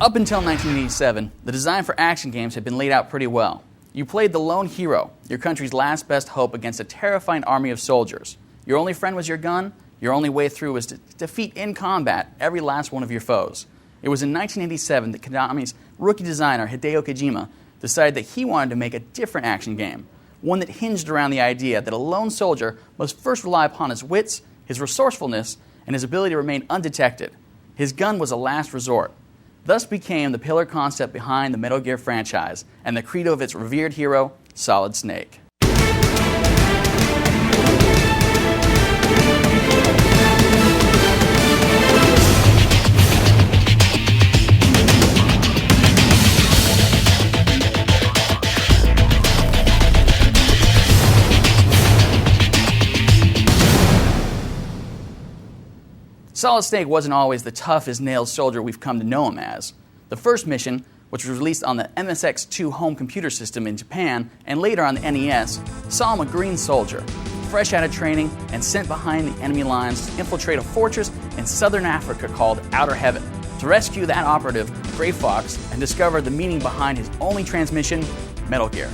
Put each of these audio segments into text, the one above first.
Up until 1987, the design for action games had been laid out pretty well. You played the lone hero, your country's last best hope against a terrifying army of soldiers. Your only friend was your gun. Your only way through was to defeat in combat every last one of your foes. It was in 1987 that Konami's rookie designer, Hideo Kojima, decided that he wanted to make a different action game, one that hinged around the idea that a lone soldier must first rely upon his wits, his resourcefulness, and his ability to remain undetected. His gun was a last resort. Thus became the pillar concept behind the Metal Gear franchise and the credo of its revered hero, Solid Snake. Solid Snake wasn't always the tough-as-nails soldier we've come to know him as. The first mission, which was released on the MSX2 home computer system in Japan and later on the NES, saw him a green soldier, fresh out of training and sent behind the enemy lines to infiltrate a fortress in southern Africa called Outer Heaven. To rescue that operative, Gray Fox, and discover the meaning behind his only transmission, Metal Gear.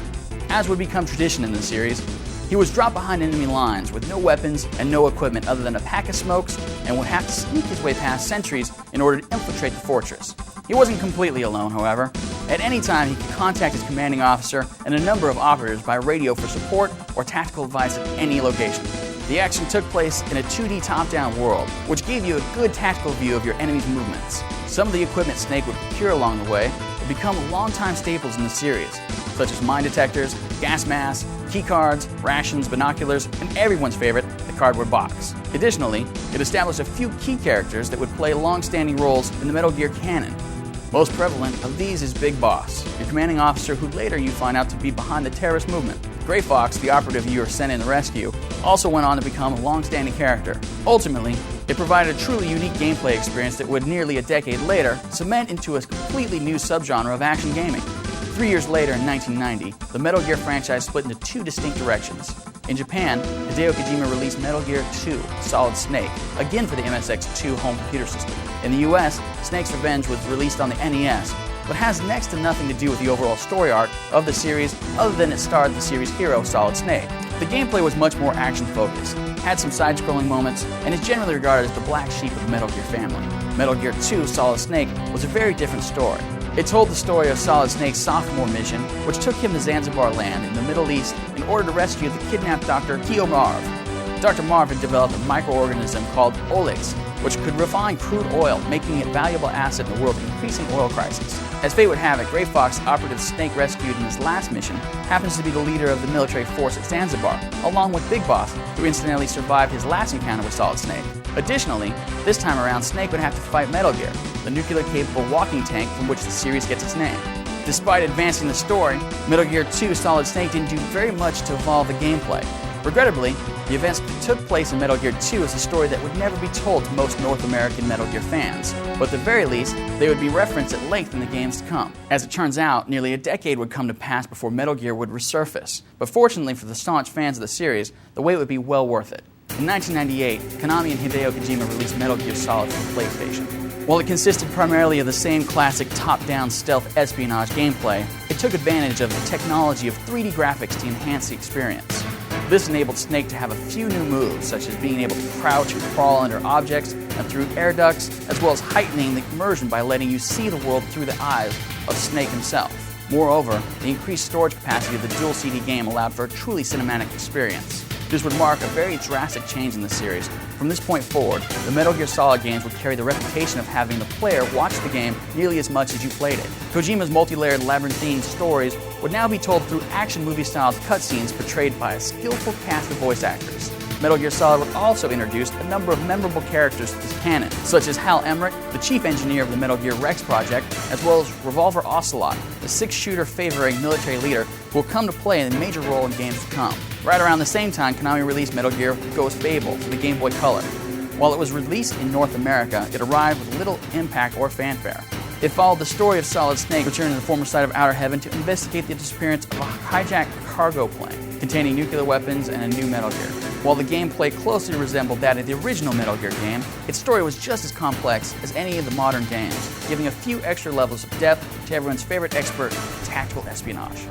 As would become tradition in the series, he was dropped behind enemy lines with no weapons and no equipment other than a pack of smokes and would have to sneak his way past sentries in order to infiltrate the fortress. He wasn't completely alone, however. At any time, he could contact his commanding officer and a number of operatives by radio for support or tactical advice at any location. The action took place in a 2D top-down world, which gave you a good tactical view of your enemy's movements. Some of the equipment Snake would procure along the way would become longtime staples in the series, such as mine detectors, gas masks, key cards, rations, binoculars, and everyone's favorite, the cardboard box. Additionally, it established a few key characters that would play long-standing roles in the Metal Gear canon. Most prevalent of these is Big Boss, your commanding officer who later you find out to be behind the terrorist movement. Gray Fox, the operative you are sent in to rescue, also went on to become a long-standing character. Ultimately, it provided a truly unique gameplay experience that would nearly a decade later cement into a completely new subgenre of action gaming. 3 years later, in 1990, the Metal Gear franchise split into two distinct directions. In Japan, Hideo Kojima released Metal Gear 2, Solid Snake, again for the MSX2 home computer system. In the US, Snake's Revenge was released on the NES, but has next to nothing to do with the overall story arc of the series other than it starred the series hero, Solid Snake. The gameplay was much more action-focused, had some side-scrolling moments, and is generally regarded as the black sheep of the Metal Gear family. Metal Gear 2, Solid Snake was a very different story. It told the story of Solid Snake's sophomore mission, which took him to Zanzibar land in the Middle East in order to rescue the kidnapped Dr. Keo Marv. Dr. Marv had developed a microorganism called Olex, which could refine crude oil, making it a valuable asset in the world's increasing oil crisis. As fate would have it, Gray Fox, the operative Snake rescued in his last mission, happens to be the leader of the military force at Zanzibar, along with Big Boss, who incidentally survived his last encounter with Solid Snake. Additionally, this time around, Snake would have to fight Metal Gear, the nuclear-capable walking tank from which the series gets its name. Despite advancing the story, Metal Gear 2 Solid Snake didn't do very much to evolve the gameplay. Regrettably, the events that took place in Metal Gear 2 is a story that would never be told to most North American Metal Gear fans, but at the very least, they would be referenced at length in the games to come. As it turns out, nearly a decade would come to pass before Metal Gear would resurface, but fortunately for the staunch fans of the series, the wait would be well worth it. In 1998, Konami and Hideo Kojima released Metal Gear Solid for the PlayStation. While it consisted primarily of the same classic top-down stealth espionage gameplay, it took advantage of the technology of 3D graphics to enhance the experience. This enabled Snake to have a few new moves, such as being able to crouch and crawl under objects and through air ducts, as well as heightening the immersion by letting you see the world through the eyes of Snake himself. Moreover, the increased storage capacity of the dual CD game allowed for a truly cinematic experience. This would mark a very drastic change in the series. From this point forward, the Metal Gear Solid games would carry the reputation of having the player watch the game nearly as much as you played it. Kojima's multi-layered labyrinthine stories would now be told through action movie-style cutscenes portrayed by a skillful cast of voice actors. Metal Gear Solid would also introduce a number of memorable characters to this canon, such as Hal Emmerich, the chief engineer of the Metal Gear Rex project, as well as Revolver Ocelot, the six-shooter favoring military leader who will come to play a major role in games to come. Right around the same time, Konami released Metal Gear Ghost Fable for the Game Boy Color. While it was released in North America, it arrived with little impact or fanfare. It followed the story of Solid Snake returning to the former site of Outer Heaven to investigate the disappearance of a hijacked cargo plane containing nuclear weapons and a new Metal Gear. While the gameplay closely resembled that of the original Metal Gear game, its story was just as complex as any of the modern games, giving a few extra levels of depth to everyone's favorite expert, tactical espionage.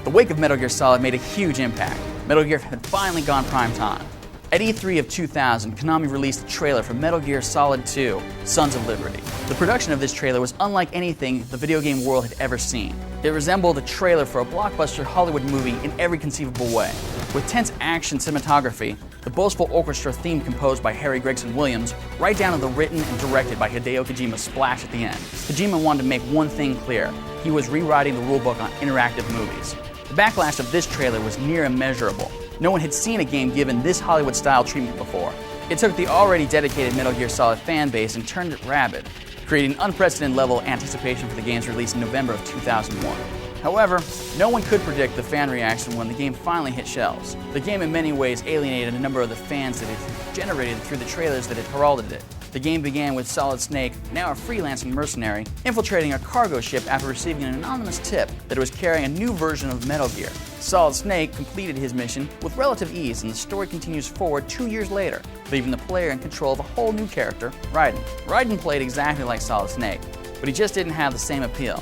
The wake of Metal Gear Solid made a huge impact. Metal Gear had finally gone prime time. At E3 of 2000, Konami released a trailer for Metal Gear Solid 2, Sons of Liberty. The production of this trailer was unlike anything the video game world had ever seen. It resembled a trailer for a blockbuster Hollywood movie in every conceivable way. With tense action cinematography, the boastful orchestra theme composed by Harry Gregson Williams, right down to the written and directed by Hideo Kojima's splash at the end. Kojima wanted to make one thing clear: he was rewriting the rulebook on interactive movies. The backlash of this trailer was near immeasurable. No one had seen a game given this Hollywood-style treatment before. It took the already dedicated Metal Gear Solid fan base and turned it rabid, creating unprecedented level of anticipation for the game's release in November of 2001. However, no one could predict the fan reaction when the game finally hit shelves. The game in many ways alienated a number of the fans that it had generated through the trailers that had heralded it. The game began with Solid Snake, now a freelancing mercenary, infiltrating a cargo ship after receiving an anonymous tip that it was carrying a new version of Metal Gear. Solid Snake completed his mission with relative ease, and the story continues forward 2 years later, leaving the player in control of a whole new character, Raiden. Raiden played exactly like Solid Snake, but he just didn't have the same appeal.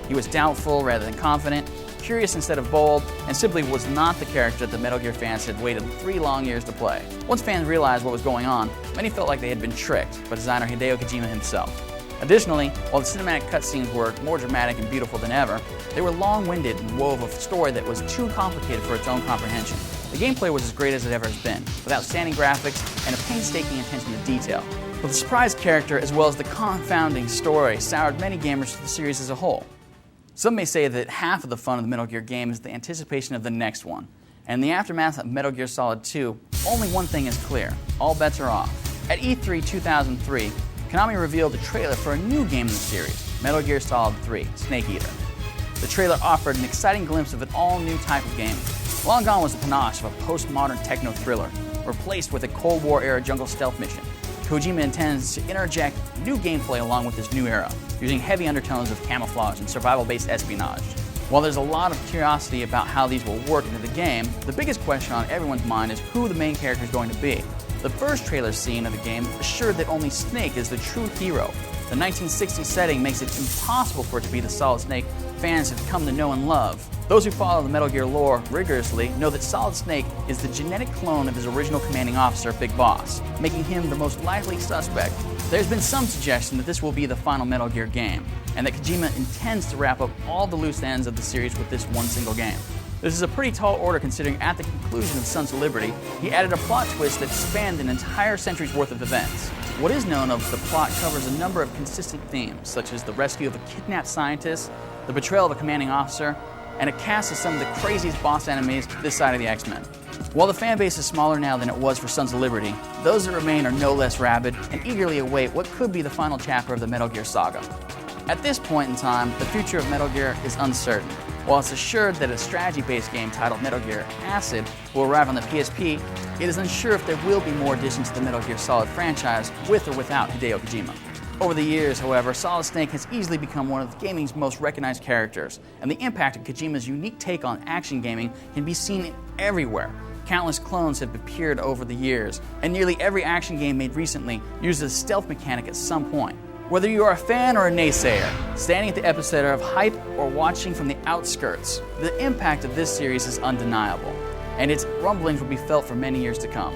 He was doubtful rather than confident, curious instead of bold, and simply was not the character that Metal Gear fans had waited 3 long years to play. Once fans realized what was going on, many felt like they had been tricked by designer Hideo Kojima himself. Additionally, while the cinematic cutscenes were more dramatic and beautiful than ever, they were long-winded and wove a story that was too complicated for its own comprehension. The gameplay was as great as it ever has been, with outstanding graphics and a painstaking attention to detail. But the surprise character, as well as the confounding story, soured many gamers to the series as a whole. Some may say that half of the fun of the Metal Gear game is the anticipation of the next one. And in the aftermath of Metal Gear Solid 2, only one thing is clear: all bets are off. At E3 2003, Konami revealed a trailer for a new game in the series, Metal Gear Solid 3, Snake Eater. The trailer offered an exciting glimpse of an all-new type of gaming. Long gone was the panache of a postmodern techno thriller, replaced with a Cold War-era jungle stealth mission. Kojima intends to interject new gameplay along with this new era, using heavy undertones of camouflage and survival-based espionage. While there's a lot of curiosity about how these will work into the game, the biggest question on everyone's mind is who the main character is going to be. The first trailer scene of the game assured that only Snake is the true hero. The 1960s setting makes it impossible for it to be the Solid Snake fans have come to know and love. Those who follow the Metal Gear lore rigorously know that Solid Snake is the genetic clone of his original commanding officer, Big Boss, making him the most likely suspect. There's been some suggestion that this will be the final Metal Gear game, and that Kojima intends to wrap up all the loose ends of the series with this one single game. This is a pretty tall order considering at the conclusion of Sons of Liberty, he added a plot twist that spanned an entire century's worth of events. What is known of the plot covers a number of consistent themes, such as the rescue of a kidnapped scientist, the betrayal of a commanding officer, and a cast of some of the craziest boss enemies this side of the X-Men. While the fan base is smaller now than it was for Sons of Liberty, those that remain are no less rabid and eagerly await what could be the final chapter of the Metal Gear saga. At this point in time, the future of Metal Gear is uncertain. While it's assured that a strategy-based game titled Metal Gear Acid will arrive on the PSP, it is unsure if there will be more additions to the Metal Gear Solid franchise with or without Hideo Kojima. Over the years, however, Solid Snake has easily become one of gaming's most recognized characters, and the impact of Kojima's unique take on action gaming can be seen everywhere. Countless clones have appeared over the years, and nearly every action game made recently uses a stealth mechanic at some point. Whether you are a fan or a naysayer, standing at the epicenter of hype or watching from the outskirts, the impact of this series is undeniable, and its rumblings will be felt for many years to come.